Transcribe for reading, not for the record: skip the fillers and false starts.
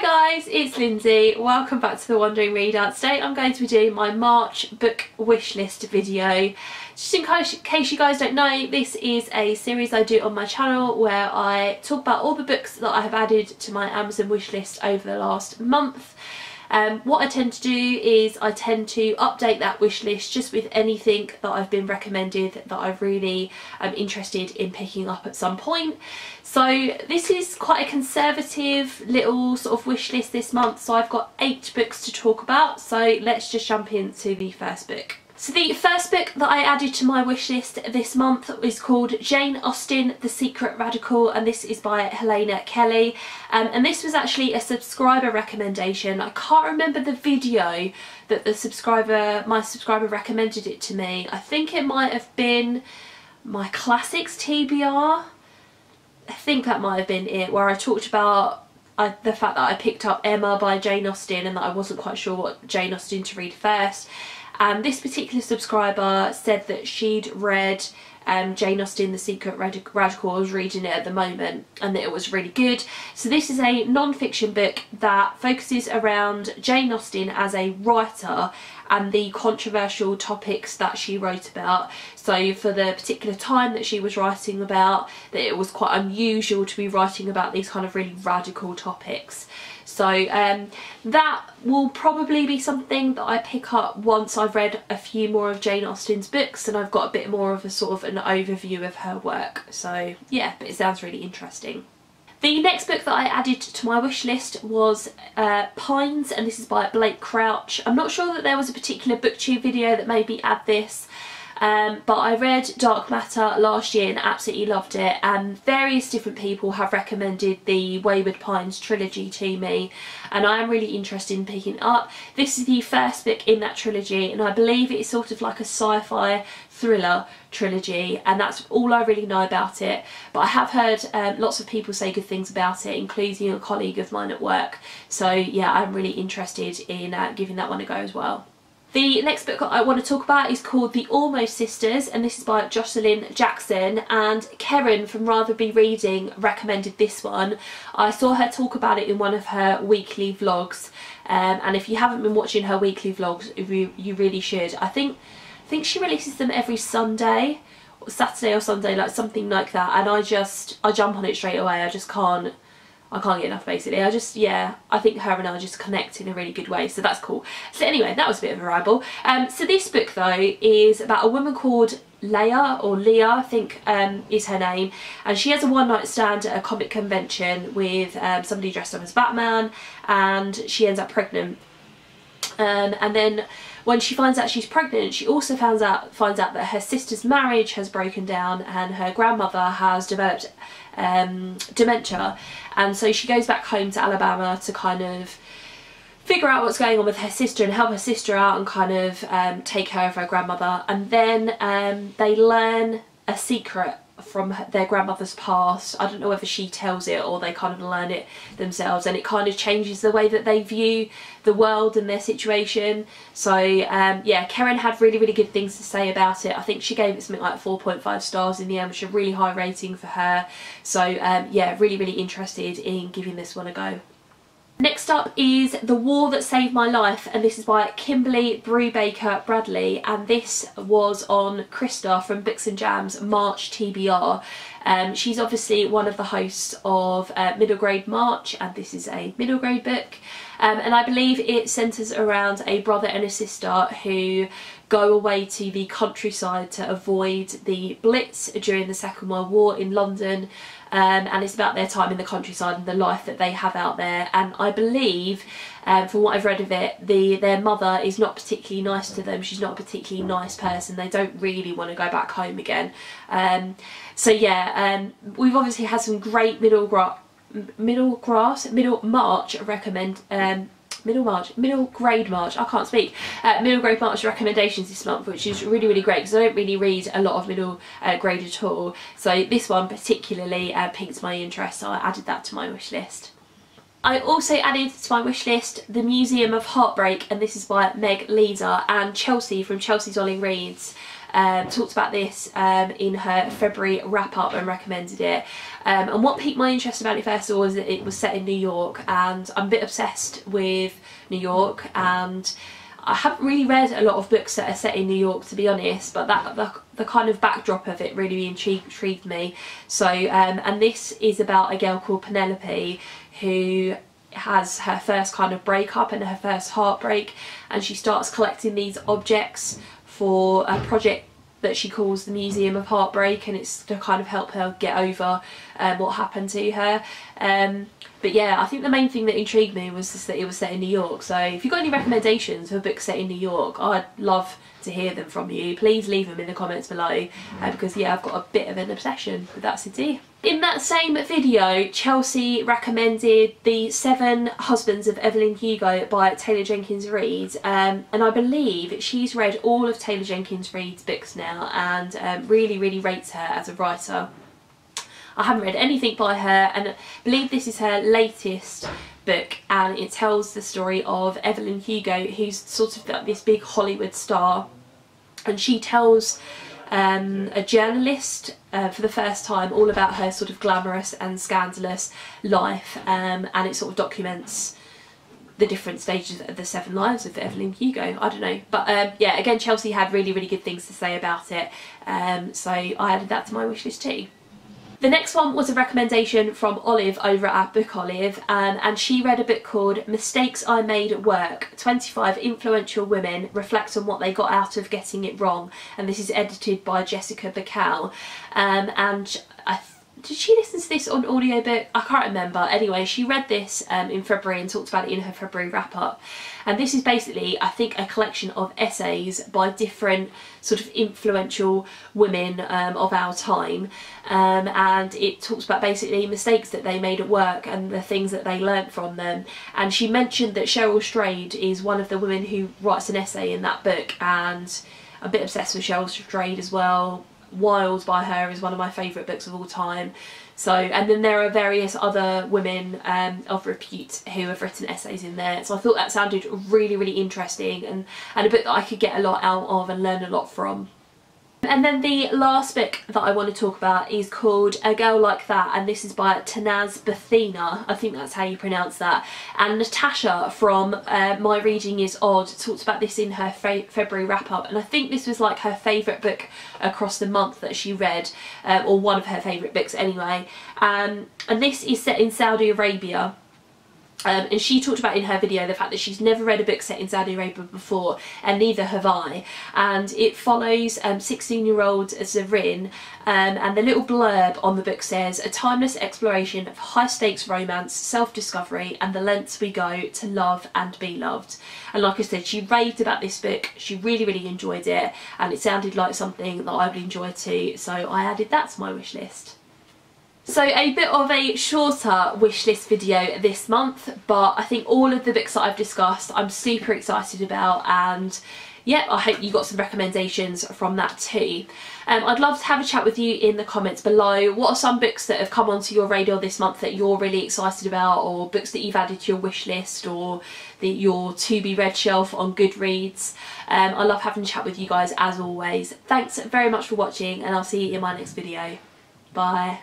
Hi guys, it's Lindsay. Welcome back to The Wandering Reader. Today I'm going to be doing my March book wish list video. Just in case you guys don't know, this is a series I do on my channel where I talk about all the books that I have added to my Amazon wish list over the last month. What I tend to do is I tend to update that wish list just with anything that I've been recommended that I really am interested in picking up at some point. So this is quite a conservative little sort of wish list this month, so I've got 8 books to talk about, so let's just jump into the first book. So the first book that I added to my wish list this month is called Jane Austen, The Secret Radical, and this is by Helena Kelly. And this was actually a subscriber recommendation. I can't remember the video that my subscriber recommended it to me. I think it might have been my Classics TBR. I think that might have been it, where I talked about the fact that I picked up Emma by Jane Austen and that I wasn't quite sure what Jane Austen to read first. And this particular subscriber said that she'd read Jane Austen, The Secret Radical. I was reading it at the moment and that it was really good. So this is a non-fiction book that focuses around Jane Austen as a writer and the controversial topics that she wrote about. So for the particular time that she was writing about, that it was quite unusual to be writing about these kind of really radical topics. So that will probably be something that I pick up once I've read a few more of Jane Austen's books and I've got a bit more of a sort of an overview of her work. So yeah, but it sounds really interesting. The next book that I added to my wish list was Pines, and this is by Blake Crouch. I'm not sure that there was a particular booktube video that made me add this. But I read Dark Matter last year and absolutely loved it, and various different people have recommended the Wayward Pines trilogy to me, and I am really interested in picking it up. This is the first book in that trilogy, and I believe it's sort of like a sci-fi thriller trilogy, and that's all I really know about it. But I have heard lots of people say good things about it, including a colleague of mine at work. So yeah, I'm really interested in giving that one a go as well. The next book I want to talk about is called The Almost Sisters, and this is by Jocelyn Jackson, and Karen from Rather Be Reading recommended this one. I saw her talk about it in one of her weekly vlogs, and if you haven't been watching her weekly vlogs, you really should. I think she releases them every Sunday, or Saturday or Sunday, like something like that, and I jump on it straight away. I can't get enough, basically. I think her and I just connect in a really good way, so that's cool. So anyway, that was a bit of a ramble. So this book though is about a woman called Leah, or Leah I think is her name, and she has a one-night stand at a comic convention with somebody dressed up as Batman, and she ends up pregnant. And then when she finds out she's pregnant, she also finds out that her sister's marriage has broken down and her grandmother has developed dementia, and so she goes back home to Alabama to kind of figure out what's going on with her sister and help her sister out and kind of take care of her grandmother. And then they learn a secret from their grandmother's past. I don't know whether she tells it or they kind of learn it themselves, and it kind of changes the way that they view the world and their situation. So yeah, Karen had really good things to say about it. I think she gave it something like 4.5 stars in the end, which is a really high rating for her. So yeah, really interested in giving this one a go. Next up is The War That Saved My Life, and this is by Kimberly Brubaker Bradley, and this was on Krista from Books and Jam's March TBR. She's obviously one of the hosts of Middle Grade March, and this is a middle grade book. And I believe it centres around a brother and a sister who go away to the countryside to avoid the Blitz during the Second World War in London. And it's about their time in the countryside and the life that they have out there. And I believe, from what I've read of it, their mother is not particularly nice to them. She's not a particularly nice person. They don't really want to go back home again. So yeah, we've obviously had some great middle grade March, I can't speak, middle grade March recommendations this month, which is really great because I don't really read a lot of middle grade at all. So this one particularly piqued my interest, so I added that to my wish list. I also added to my wish list The Museum of Heartbreak, and this is by Meg Leader and Chelsea from Chelsea's Ollie Reads. talked about this in her February wrap up and recommended it. And what piqued my interest about it first of all is that it was set in New York, and I'm a bit obsessed with New York, and I haven't really read a lot of books that are set in New York, to be honest, but the kind of backdrop of it really intrigued me. So and this is about a girl called Penelope who has her first kind of breakup and her first heartbreak, and she starts collecting these objects for a project that she calls the Museum of Heartbreak, and it's to kind of help her get over what happened to her. But yeah, I think the main thing that intrigued me was just that it was set in New York. So if you've got any recommendations for books set in New York, I'd love to hear them from you. Please leave them in the comments below, because yeah, I've got a bit of an obsession with that city. In that same video, Chelsea recommended The 7 Husbands of Evelyn Hugo by Taylor Jenkins Reid, and I believe she's read all of Taylor Jenkins Reid's books now, and really rates her as a writer. I haven't read anything by her, and I believe this is her latest book, and it tells the story of Evelyn Hugo, who's sort of like this big Hollywood star, and she tells a journalist for the first time all about her sort of glamorous and scandalous life, and it sort of documents the different stages of the 7 lives of Evelyn Hugo. I don't know, but yeah, again, Chelsea had really good things to say about it, so I added that to my wishlist too. The next one was a recommendation from Olive over at Book Olive, and she read a book called Mistakes I Made at Work, 25 Influential Women Reflect on What They Got Out of Getting It Wrong, and this is edited by Jessica Bacall, and did she listen to this on audiobook? I can't remember. Anyway, she read this in February and talked about it in her February wrap up. And this is basically, I think, a collection of essays by different sort of influential women of our time. And it talks about basically mistakes that they made at work and the things that they learnt from them. And she mentioned that Cheryl Strayed is one of the women who writes an essay in that book, and I'm a bit obsessed with Cheryl Strayed as well. Wild by her is one of my favourite books of all time. So, and then there are various other women of repute who have written essays in there, so I thought that sounded really interesting, and a book that I could get a lot out of and learn a lot from. And then the last book that I want to talk about is called A Girl Like That, and this is by Tanaz Bethina, I think that's how you pronounce that. And Natasha from My Reading Is Odd talked about this in her February wrap up, and I think this was like her favourite book across the month that she read, or one of her favourite books anyway. And this is set in Saudi Arabia. And she talked about in her video the fact that she's never read a book set in Saudi Arabia before, and neither have I. And it follows 16-year-old Zarin, and the little blurb on the book says, a timeless exploration of high-stakes romance, self-discovery, and the lengths we go to love and be loved. And like I said, she raved about this book, she really enjoyed it, and it sounded like something that I would enjoy too, so I added that to my wish list. So a bit of a shorter wish list video this month, but I think all of the books that I've discussed I'm super excited about, and yeah, I hope you got some recommendations from that too. I'd love to have a chat with you in the comments below. What are some books that have come onto your radar this month that you're really excited about, or books that you've added to your wish list, or your to be read shelf on Goodreads? I love having a chat with you guys as always. Thanks very much for watching, and I'll see you in my next video. Bye.